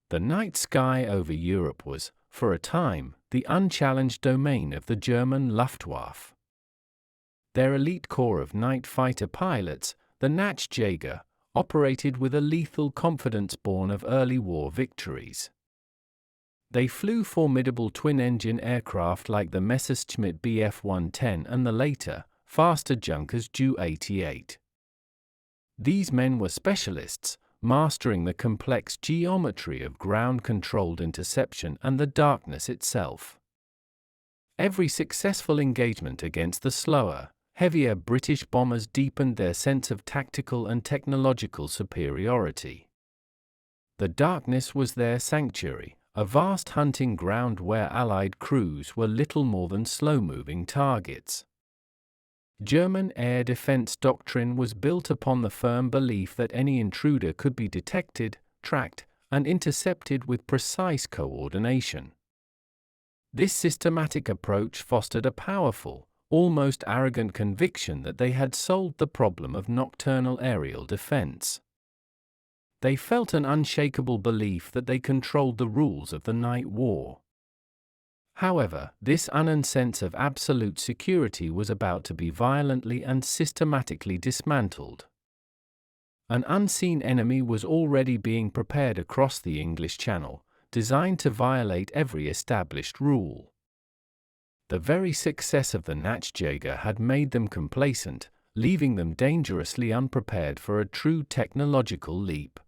The night sky over Europe was, for a time, the unchallenged domain of the German Luftwaffe. Their elite corps of night fighter pilots, the Nachtjäger, operated with a lethal confidence born of early war victories. They flew formidable twin-engine aircraft like the Messerschmitt Bf-110 and the later, faster Junkers Ju-88. These men were specialists, mastering the complex geometry of ground-controlled interception and the darkness itself. Every successful engagement against the slower, heavier British bombers deepened their sense of tactical and technological superiority. The darkness was their sanctuary, a vast hunting ground where Allied crews were little more than slow-moving targets. German air defense doctrine was built upon the firm belief that any intruder could be detected, tracked, and intercepted with precise coordination. This systematic approach fostered a powerful, almost arrogant conviction that they had solved the problem of nocturnal aerial defense. They felt an unshakable belief that they controlled the rules of the night war. However, this unearned sense of absolute security was about to be violently and systematically dismantled. An unseen enemy was already being prepared across the English Channel, designed to violate every established rule. The very success of the Nachtjäger had made them complacent, leaving them dangerously unprepared for a true technological leap.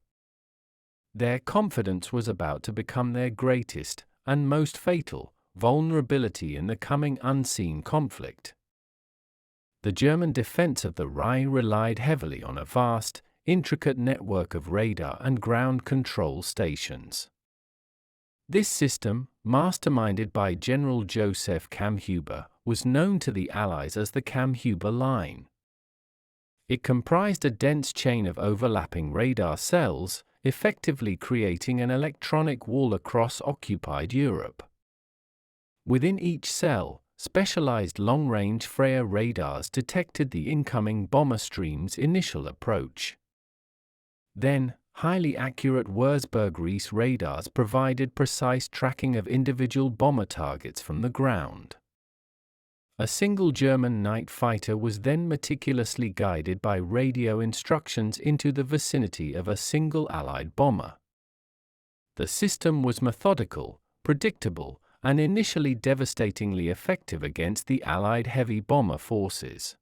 Their confidence was about to become their greatest, and most fatal, vulnerability in the coming unseen conflict. The German defense of the Rhine relied heavily on a vast, intricate network of radar and ground control stations. This system, masterminded by General Joseph Kammhuber, was known to the Allies as the Kammhuber Line. It comprised a dense chain of overlapping radar cells, effectively creating an electronic wall across occupied Europe. Within each cell, specialized long-range Freya radars detected the incoming bomber stream's initial approach. Then, highly accurate Wurzburg-Reese radars provided precise tracking of individual bomber targets from the ground. A single German night fighter was then meticulously guided by radio instructions into the vicinity of a single Allied bomber. The system was methodical, predictable, and initially devastatingly effective against the Allied heavy bomber forces.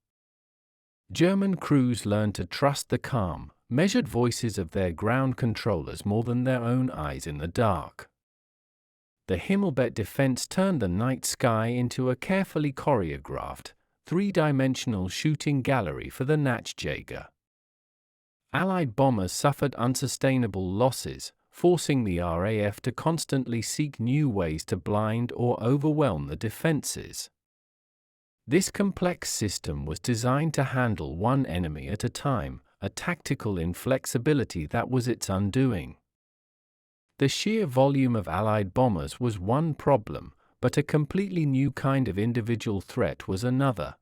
German crews learned to trust the calm, measured voices of their ground controllers more than their own eyes in the dark. The Himmelbett defense turned the night sky into a carefully choreographed, three-dimensional shooting gallery for the Nachtjäger. Allied bombers suffered unsustainable losses, forcing the RAF to constantly seek new ways to blind or overwhelm the defenses. This complex system was designed to handle one enemy at a time, a tactical inflexibility that was its undoing. The sheer volume of Allied bombers was one problem, but a completely new kind of individual threat was another.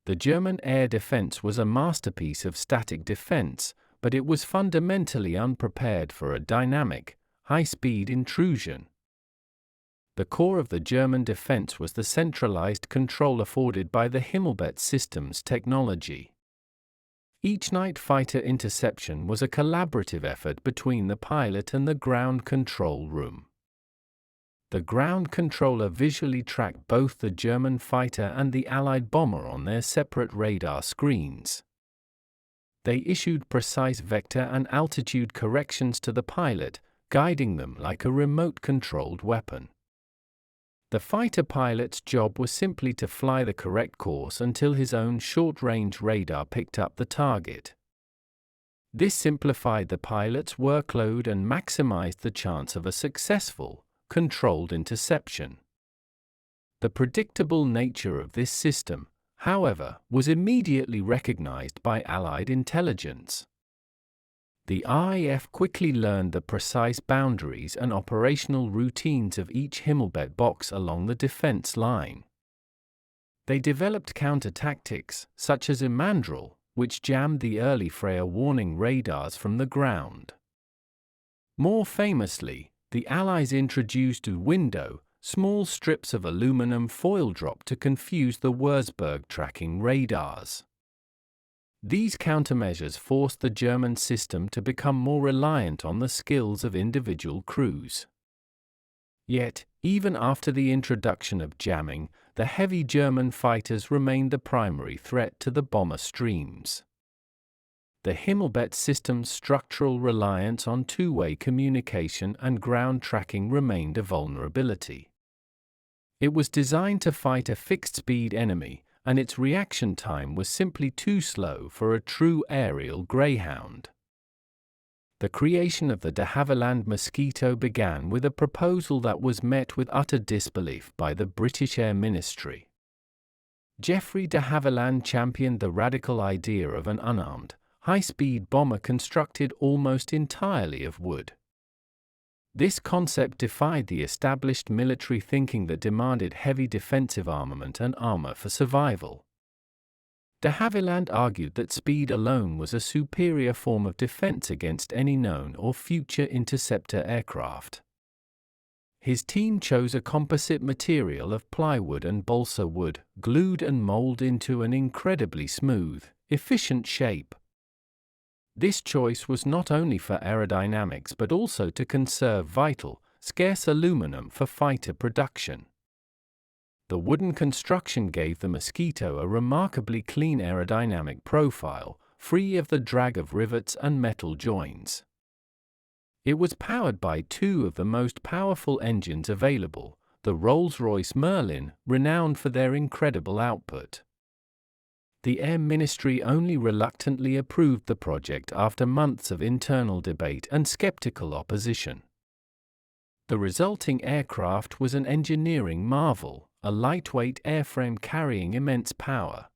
The German air defense was a masterpiece of static defense, but it was fundamentally unprepared for a dynamic, high-speed intrusion. The core of the German defense was the centralized control afforded by the Himmelbett system's technology. Each night fighter interception was a collaborative effort between the pilot and the ground control room. The ground controller visually tracked both the German fighter and the Allied bomber on their separate radar screens. They issued precise vector and altitude corrections to the pilot, guiding them like a remote-controlled weapon. The fighter pilot's job was simply to fly the correct course until his own short-range radar picked up the target. This simplified the pilot's workload and maximized the chance of a successful, controlled interception. The predictable nature of this system, however, was immediately recognized by Allied intelligence. The RAF quickly learned the precise boundaries and operational routines of each Himmelbett box along the defense line. They developed counter-tactics, such as Imandrel, which jammed the early Freya warning radars from the ground. More famously, the Allies introduced a window, small strips of aluminum foil drop to confuse the Wurzburg tracking radars. These countermeasures forced the German system to become more reliant on the skills of individual crews. Yet, even after the introduction of jamming, the heavy German fighters remained the primary threat to the bomber streams. The Himmelbett system's structural reliance on two-way communication and ground tracking remained a vulnerability. It was designed to fight a fixed-speed enemy, and its reaction time was simply too slow for a true aerial greyhound. The creation of the de Havilland Mosquito began with a proposal that was met with utter disbelief by the British Air Ministry. Geoffrey de Havilland championed the radical idea of an unarmed, high-speed bomber constructed almost entirely of wood. This concept defied the established military thinking that demanded heavy defensive armament and armor for survival. De Havilland argued that speed alone was a superior form of defense against any known or future interceptor aircraft. His team chose a composite material of plywood and balsa wood, glued and molded into an incredibly smooth, efficient shape. This choice was not only for aerodynamics but also to conserve vital, scarce aluminum for fighter production. The wooden construction gave the Mosquito a remarkably clean aerodynamic profile, free of the drag of rivets and metal joins. It was powered by two of the most powerful engines available, the Rolls-Royce Merlin, renowned for their incredible output. The Air Ministry only reluctantly approved the project after months of internal debate and skeptical opposition. The resulting aircraft was an engineering marvel, a lightweight airframe carrying immense power.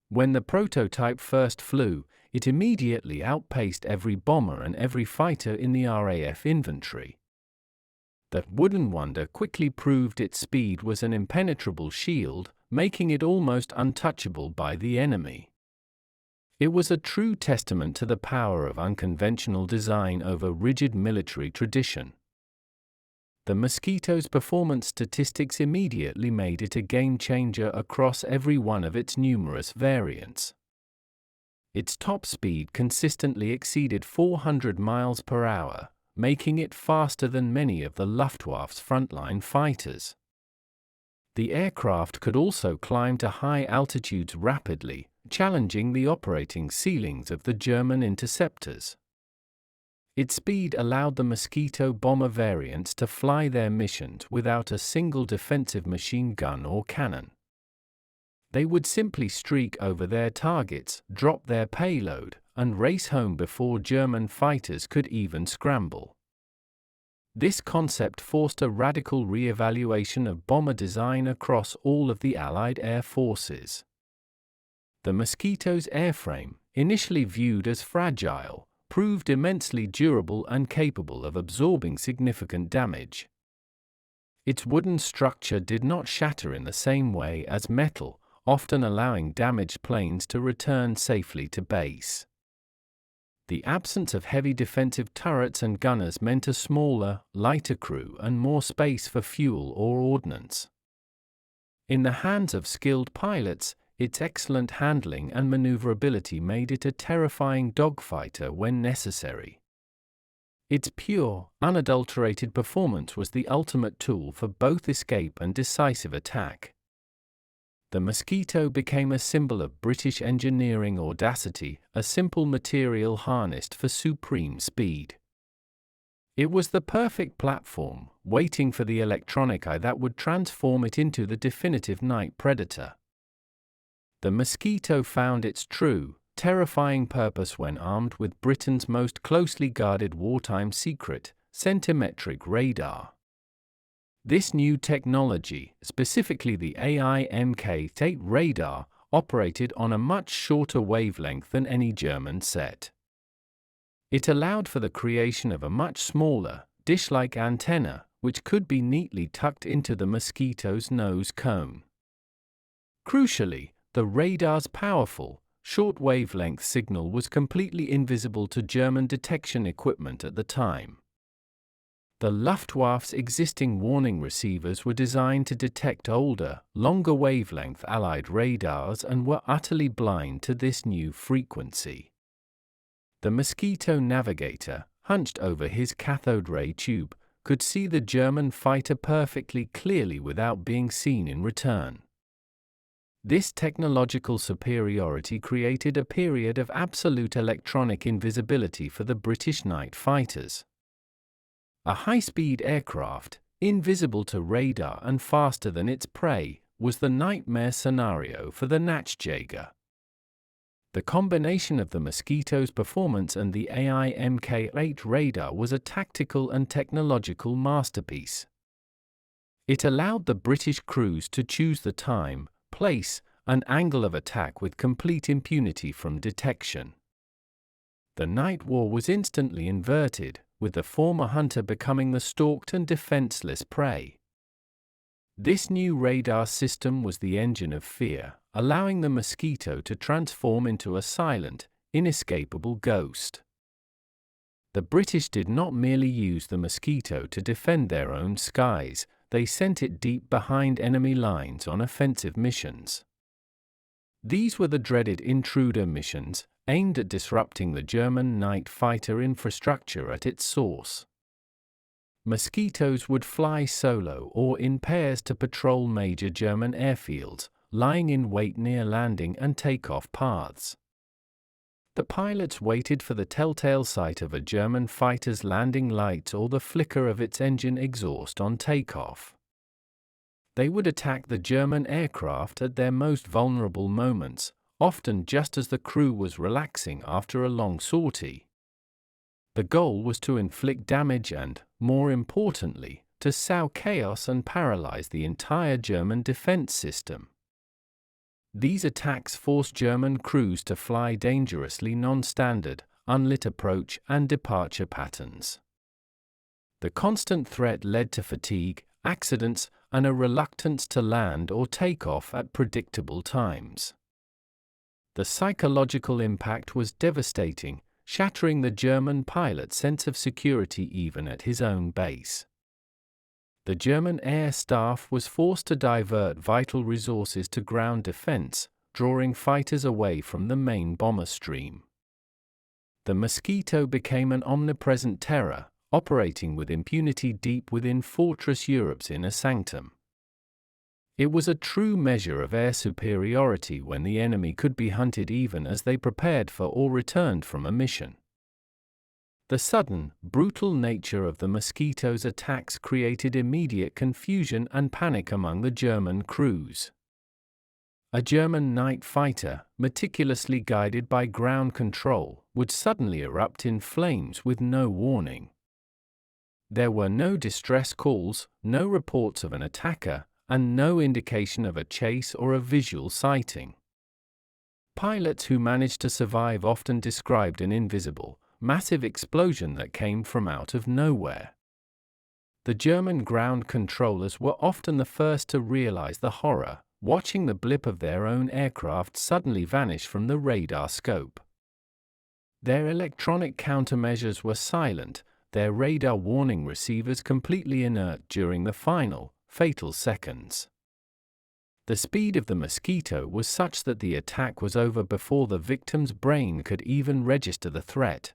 When the prototype first flew, it immediately outpaced every bomber and every fighter in the RAF inventory. The wooden wonder quickly proved its speed was an impenetrable shield, making it almost untouchable by the enemy. It was a true testament to the power of unconventional design over rigid military tradition. The Mosquito's performance statistics immediately made it a game-changer across every one of its numerous variants. Its top speed consistently exceeded 400 miles per hour, making it faster than many of the Luftwaffe's frontline fighters. The aircraft could also climb to high altitudes rapidly, challenging the operating ceilings of the German interceptors. Its speed allowed the Mosquito bomber variants to fly their missions without a single defensive machine gun or cannon. They would simply streak over their targets, drop their payload, and race home before German fighters could even scramble. This concept forced a radical re-evaluation of bomber design across all of the Allied air forces. The Mosquito's airframe, initially viewed as fragile, proved immensely durable and capable of absorbing significant damage. Its wooden structure did not shatter in the same way as metal, often allowing damaged planes to return safely to base. The absence of heavy defensive turrets and gunners meant a smaller, lighter crew and more space for fuel or ordnance. In the hands of skilled pilots, its excellent handling and maneuverability made it a terrifying dogfighter when necessary. Its pure, unadulterated performance was the ultimate tool for both escape and decisive attack. The Mosquito became a symbol of British engineering audacity, a simple material harnessed for supreme speed. It was the perfect platform, waiting for the electronic eye that would transform it into the definitive night predator. The Mosquito found its true, terrifying purpose when armed with Britain's most closely guarded wartime secret, centimetric radar. This new technology, specifically the AIMK-8 radar, operated on a much shorter wavelength than any German set. It allowed for the creation of a much smaller, dish-like antenna, which could be neatly tucked into the Mosquito's nose cone. Crucially, the radar's powerful, short-wavelength signal was completely invisible to German detection equipment at the time. The Luftwaffe's existing warning receivers were designed to detect older, longer wavelength Allied radars and were utterly blind to this new frequency. The Mosquito navigator, hunched over his cathode ray tube, could see the German fighter perfectly clearly without being seen in return. This technological superiority created a period of absolute electronic invisibility for the British night fighters. A high-speed aircraft, invisible to radar and faster than its prey, was the nightmare scenario for the Nachtjäger. The combination of the Mosquito's performance and the AI Mk8 radar was a tactical and technological masterpiece. It allowed the British crews to choose the time, place, and angle of attack with complete impunity from detection. The night war was instantly inverted, with the former hunter becoming the stalked and defenseless prey. This new radar system was the engine of fear, allowing the Mosquito to transform into a silent, inescapable ghost. The British did not merely use the Mosquito to defend their own skies, they sent it deep behind enemy lines on offensive missions. These were the dreaded intruder missions, aimed at disrupting the German night fighter infrastructure at its source. Mosquitoes would fly solo or in pairs to patrol major German airfields, lying in wait near landing and takeoff paths. The pilots waited for the telltale sight of a German fighter's landing lights or the flicker of its engine exhaust on takeoff. They would attack the German aircraft at their most vulnerable moments, often just as the crew was relaxing after a long sortie. The goal was to inflict damage and, more importantly, to sow chaos and paralyze the entire German defense system. These attacks forced German crews to fly dangerously non-standard, unlit approach and departure patterns. The constant threat led to fatigue, accidents, and a reluctance to land or take off at predictable times. The psychological impact was devastating, shattering the German pilot's sense of security even at his own base. The German air staff was forced to divert vital resources to ground defense, drawing fighters away from the main bomber stream. The Mosquito became an omnipresent terror, operating with impunity deep within Fortress Europe's inner sanctum. It was a true measure of air superiority when the enemy could be hunted even as they prepared for or returned from a mission. The sudden, brutal nature of the Mosquito's attacks created immediate confusion and panic among the German crews. A German night fighter, meticulously guided by ground control, would suddenly erupt in flames with no warning. There were no distress calls, no reports of an attacker, and no indication of a chase or a visual sighting. Pilots who managed to survive often described an invisible, massive explosion that came from out of nowhere. The German ground controllers were often the first to realize the horror, watching the blip of their own aircraft suddenly vanish from the radar scope. Their electronic countermeasures were silent, their radar warning receivers completely inert during the final, fatal seconds. The speed of the Mosquito was such that the attack was over before the victim's brain could even register the threat.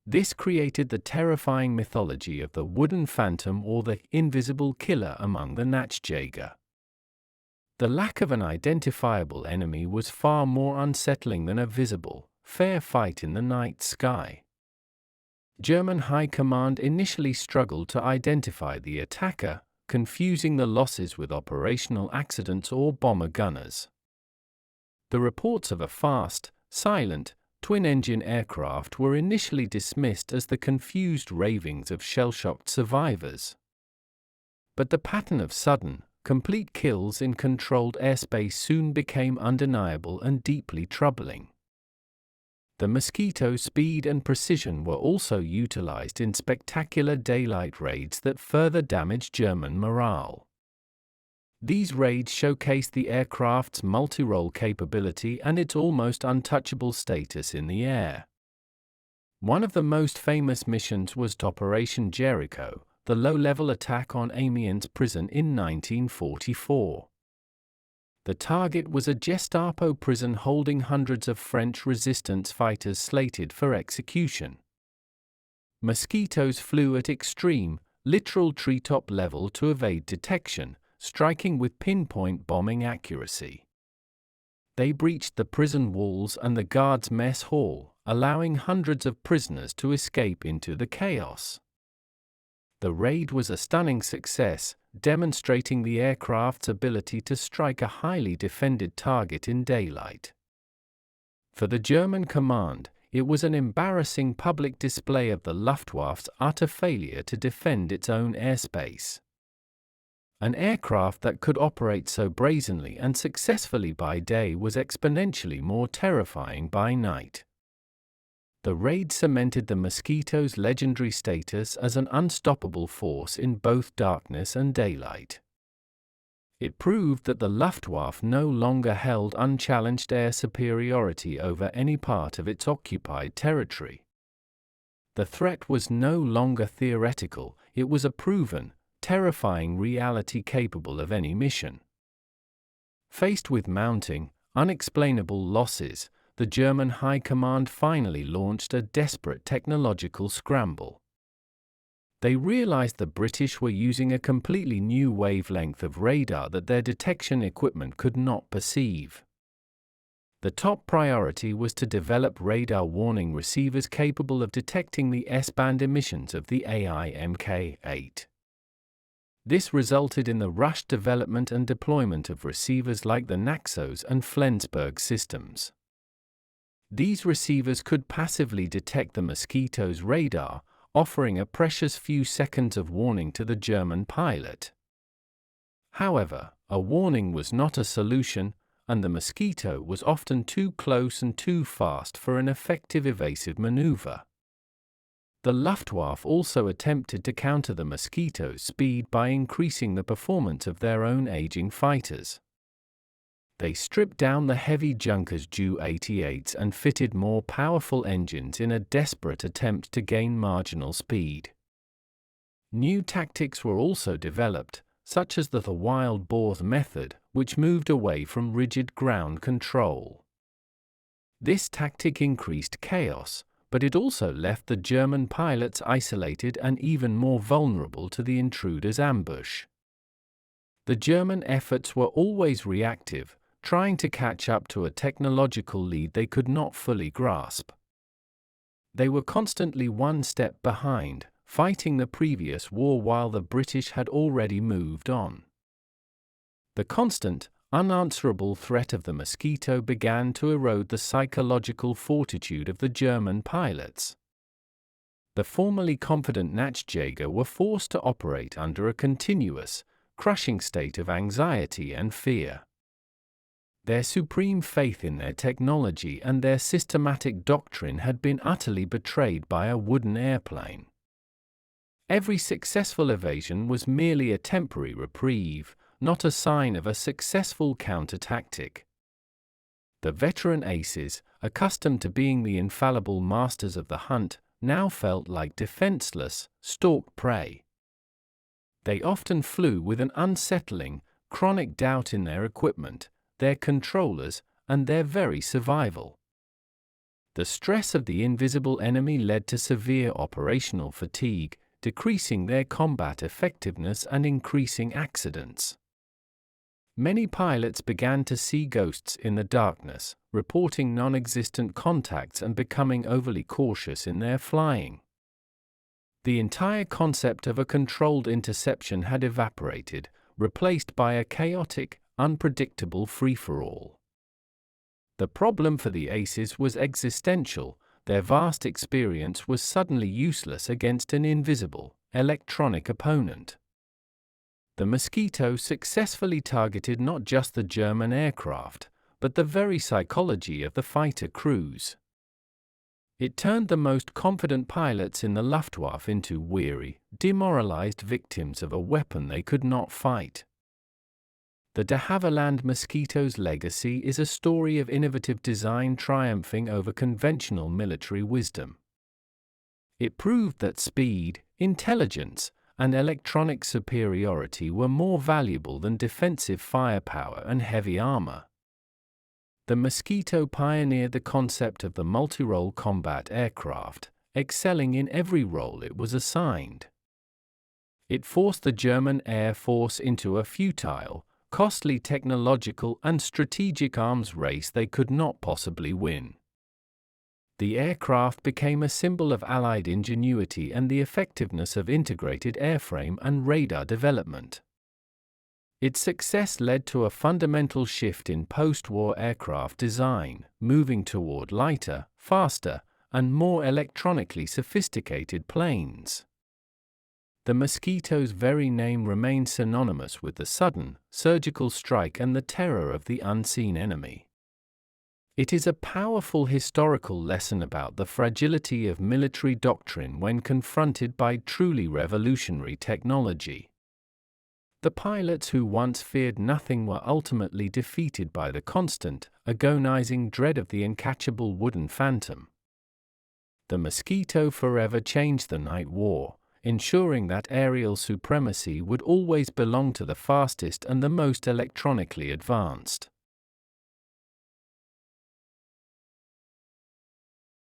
This created the terrifying mythology of the wooden phantom or the invisible killer among the Nachtjäger. The lack of an identifiable enemy was far more unsettling than a visible, fair fight in the night sky. German High Command initially struggled to identify the attacker, confusing the losses with operational accidents or bomber gunners. The reports of a fast, silent, twin-engine aircraft were initially dismissed as the confused ravings of shell-shocked survivors. But the pattern of sudden, complete kills in controlled airspace soon became undeniable and deeply troubling. The Mosquito's speed and precision were also utilized in spectacular daylight raids that further damaged German morale. These raids showcased the aircraft's multi-role capability and its almost untouchable status in the air. One of the most famous missions was Operation Jericho, the low-level attack on Amiens prison in 1944. The target was a Gestapo prison holding hundreds of French resistance fighters slated for execution. Mosquitoes flew at extreme, literal treetop level to evade detection, striking with pinpoint bombing accuracy. They breached the prison walls and the guards' mess hall, allowing hundreds of prisoners to escape into the chaos. The raid was a stunning success, demonstrating the aircraft's ability to strike a highly defended target in daylight. For the German command, it was an embarrassing public display of the Luftwaffe's utter failure to defend its own airspace. An aircraft that could operate so brazenly and successfully by day was exponentially more terrifying by night. The raid cemented the Mosquito's legendary status as an unstoppable force in both darkness and daylight. It proved that the Luftwaffe no longer held unchallenged air superiority over any part of its occupied territory. The threat was no longer theoretical, it was a proven, terrifying reality capable of any mission. Faced with mounting, unexplainable losses, the German High Command finally launched a desperate technological scramble. They realized the British were using a completely new wavelength of radar that their detection equipment could not perceive. The top priority was to develop radar warning receivers capable of detecting the S-band emissions of the AI-Mk8. This resulted in the rushed development and deployment of receivers like the Naxos and Flensburg systems. These receivers could passively detect the Mosquito's radar, offering a precious few seconds of warning to the German pilot. However, a warning was not a solution, and the Mosquito was often too close and too fast for an effective evasive maneuver. The Luftwaffe also attempted to counter the Mosquito's speed by increasing the performance of their own aging fighters. They stripped down the heavy Junkers Ju-88s and fitted more powerful engines in a desperate attempt to gain marginal speed. New tactics were also developed, such as the wild boar method, which moved away from rigid ground control. This tactic increased chaos, but it also left the German pilots isolated and even more vulnerable to the intruder's ambush. The German efforts were always reactive, trying to catch up to a technological lead they could not fully grasp. They were constantly one step behind, fighting the previous war while the British had already moved on. The constant, unanswerable threat of the Mosquito began to erode the psychological fortitude of the German pilots. The formerly confident Nachtjäger were forced to operate under a continuous, crushing state of anxiety and fear. Their supreme faith in their technology and their systematic doctrine had been utterly betrayed by a wooden airplane. Every successful evasion was merely a temporary reprieve, not a sign of a successful counter-tactic. The veteran aces, accustomed to being the infallible masters of the hunt, now felt like defenseless, stalked prey. They often flew with an unsettling, chronic doubt in their equipment, their controllers, and their very survival. The stress of the invisible enemy led to severe operational fatigue, decreasing their combat effectiveness and increasing accidents. Many pilots began to see ghosts in the darkness, reporting non-existent contacts and becoming overly cautious in their flying. The entire concept of a controlled interception had evaporated, replaced by a chaotic, unpredictable free-for-all. The problem for the aces was existential. Their vast experience was suddenly useless against an invisible, electronic opponent. The Mosquito successfully targeted not just the German aircraft, but the very psychology of the fighter crews. It turned the most confident pilots in the Luftwaffe into weary, demoralized victims of a weapon they could not fight. The de Havilland Mosquito's legacy is a story of innovative design triumphing over conventional military wisdom. It proved that speed, intelligence, and electronic superiority were more valuable than defensive firepower and heavy armor. The Mosquito pioneered the concept of the multi-role combat aircraft, excelling in every role it was assigned. It forced the German Air Force into a futile, costly technological and strategic arms race they could not possibly win. The aircraft became a symbol of Allied ingenuity and the effectiveness of integrated airframe and radar development. Its success led to a fundamental shift in post-war aircraft design, moving toward lighter, faster, and more electronically sophisticated planes. The Mosquito's very name remains synonymous with the sudden, surgical strike and the terror of the unseen enemy. It is a powerful historical lesson about the fragility of military doctrine when confronted by truly revolutionary technology. The pilots who once feared nothing were ultimately defeated by the constant, agonizing dread of the uncatchable wooden phantom. The Mosquito forever changed the night war, ensuring that aerial supremacy would always belong to the fastest and the most electronically advanced.